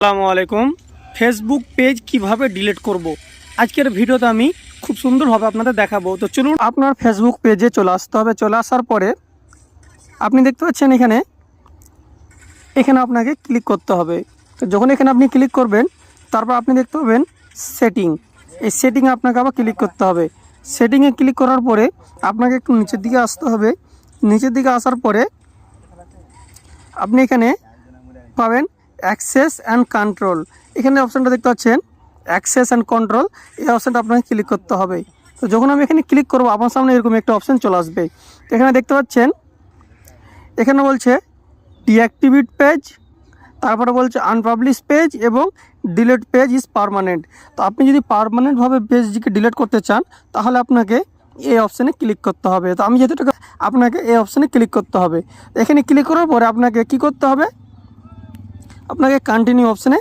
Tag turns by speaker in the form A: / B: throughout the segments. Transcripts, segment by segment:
A: আসসালামু আলাইকুম। Facebook page কিভাবে ডিলিট করব আজকের ভিডিওতে আমি খুব সুন্দরভাবে আপনাদের দেখাবো। তো চলুন, আপনার ফেসবুক পেজে চলে আসতে হবে। চলে আসার পরে আপনি দেখতে পাচ্ছেন এখানে আপনাকে ক্লিক করতে হবে। তো যখন এখানে আপনি ক্লিক করবেন, তারপর আপনি দেখতে পাবেন সেটিং। এই সেটিংয়ে আপনাকে আবার ক্লিক করতে হবে। সেটিংয়ে ক্লিক করার পরে আপনাকে একটু নিচের দিকে আসতে হবে। নিচের দিকে আসার পরে আপনি এখানে পাবেন অ্যাক্সেস অ্যান্ড কন্ট্রোল। এখানে অপশানটা দেখতে পাচ্ছেন অ্যাক্সেস অ্যান্ড কন্ট্রোল, এই অপশানটা আপনাকে ক্লিক করতে হবে। তো যখন আমি এখানে ক্লিক করব, আপনার সামনে এরকম একটা অপশান চলে আসবে। তো এখানে দেখতে পাচ্ছেন এখানে বলছে ডিঅ্যাক্টিভেট পেজ, তারপরে বলছে আনপাবলিশ পেজ এবং ডিলিট পেজ ইজ পার্মানেন্ট। তো আপনি যদি পার্মানেন্টভাবে পেজটিকে ডিলিট করতে চান, তাহলে আপনাকে এই অপশানে ক্লিক করতে হবে। তো আমি যেহেতু আপনাকে এই অপশানে ক্লিক করতে হবে। এখানে ক্লিক করার পরে আপনাকে কি করতে হবে, আপনাকে কন্টিনিউ অপশানে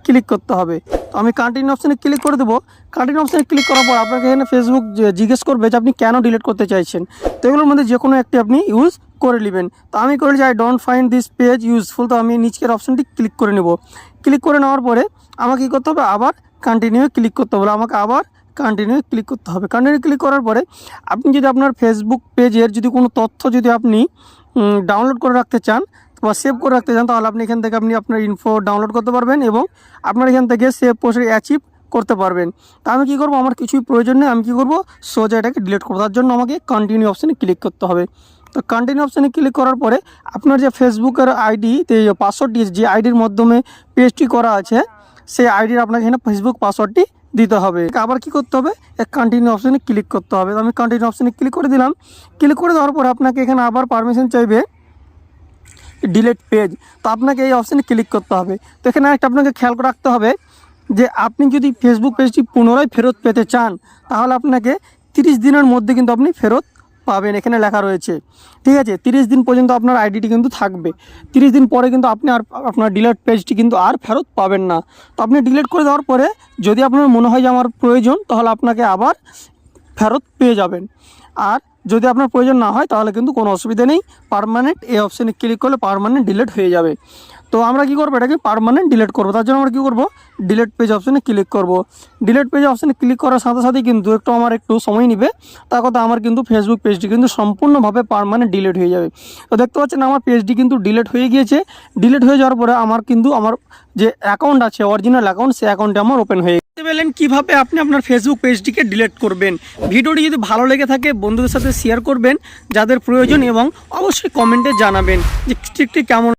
A: ক্লিক করতে হবে। তো আমি কন্টিনিউ অপশানে ক্লিক করে দেবো। কন্টিনিউ অপশানে ক্লিক করার পর আপনাকে এখানে ফেসবুক জিজ্ঞেস করবে যে আপনি কেন ডিলিট করতে চাইছেন। তো এগুলোর মধ্যে যে কোনো একটি আপনি ইউজ করে নেবেন। তো আমি করে I don't find this page useful. তো আমি নিচের অপশানটি ক্লিক করে নেব। ক্লিক করে নেওয়ার পরে আমাকে কী করতে হবে, আবার কন্টিনিউ ক্লিক করতে হবে। আমাকে আবার কন্টিনিউ ক্লিক করতে হবে। কন্টিনিউ ক্লিক করার পরে আপনি যদি আপনার ফেসবুক পেজের যদি কোনো তথ্য যদি আপনি ডাউনলোড করে রাখতে চান বা সেভ করে রাখতে চান, তাহলে আপনি এখান থেকে আপনার ইনফো ডাউনলোড করতে পারবেন এবং আপনার এখান থেকে সেভ পোস্ট অ্যাচিভ করতে পারবেন। তা আমি কী করবো, আমার কিছুই প্রয়োজন নেই। আমি কী করবো, সোজা এটাকে ডিলিট করবো। তার জন্য আমাকে কন্টিনিউ অপশানে ক্লিক করতে হবে। তো কন্টিনিউ অপশানে ক্লিক করার পরে আপনার যে ফেসবুকের আইডি, পাসওয়ার্ডটি যে আইডির মাধ্যমে পেজটি করা আছে, সেই আইডির আপনাকে এখানে ফেসবুক পাসওয়ার্ডটি দিতে হবে। আবার কি করতে হবে, কন্টিনিউ অপশানে ক্লিক করতে হবে। তো আমি কন্টিনিউ অপশানে ক্লিক করে দিলাম। ক্লিক করে দেওয়ার পরে আপনাকে এখানে আবার পারমিশন চাইবে ডিলিট পেজ। তো আপনাকে এই অপশানে ক্লিক করতে হবে। তো এখানে একটা আপনাকে খেয়াল করে রাখতে হবে যে আপনি যদি ফেসবুক পেজটি পুনরায় ফেরত পেতে চান, তাহলে আপনাকে 30 দিনের মধ্যে কিন্তু আপনি ফেরত পাবেন, এখানে লেখা রয়েছে। ঠিক আছে, 30 দিন পর্যন্ত আপনার আইডিটি কিন্তু থাকবে। 30 দিন পরে কিন্তু আপনি আর আপনার ডিলিট পেজটি কিন্তু আর ফেরত পাবেন না। তো আপনি ডিলিট করে দেওয়ার পরে যদি আপনার মনে হয় যে আমার প্রয়োজন, তাহলে আপনাকে আবার ফেরত পেয়ে যাবেন। আর যদি আপনার প্রয়োজন না হয়, তাহলে কিন্তু কোনো অসুবিধা নেই। পার্মানেন্ট এই অপশানে ক্লিক করলে পার্মানেন্ট ডিলিট হয়ে যাবে। তো আমরা কী করবো, এটাকে পার্মানেন্ট ডিলিট করবো। তার জন্য আমরা কী করবো, ডিলিট পেজ অপশানে ক্লিক করব। ডিলিট পেজ অপশানে ক্লিক করার সাথে সাথেই কিন্তু আমার একটু সময় নেবে। তার কথা আমার কিন্তু ফেসবুক পেজটি কিন্তু সম্পূর্ণভাবে পার্মানেন্ট ডিলিট হয়ে যাবে। তো দেখতে পাচ্ছেন আমার পেজটি কিন্তু ডিলিট হয়ে গিয়েছে। ডিলিট হয়ে যাওয়ার পরে আমার যে অ্যাকাউন্ট আছে, অরিজিনাল অ্যাকাউন্ট, সেই অ্যাকাউন্টে আমার ওপেন হয়ে পেলেন কীভাবে আপনি আপনার ফেসবুক পেজটিকে ডিলিট করবেন। ভিডিওটি যদি ভালো লেগে থাকে বন্ধুদের সাথে শেয়ার করবেন যাদের প্রয়োজন, এবং অবশ্যই কমেন্টে জানাবেন যে ঠিক কেমন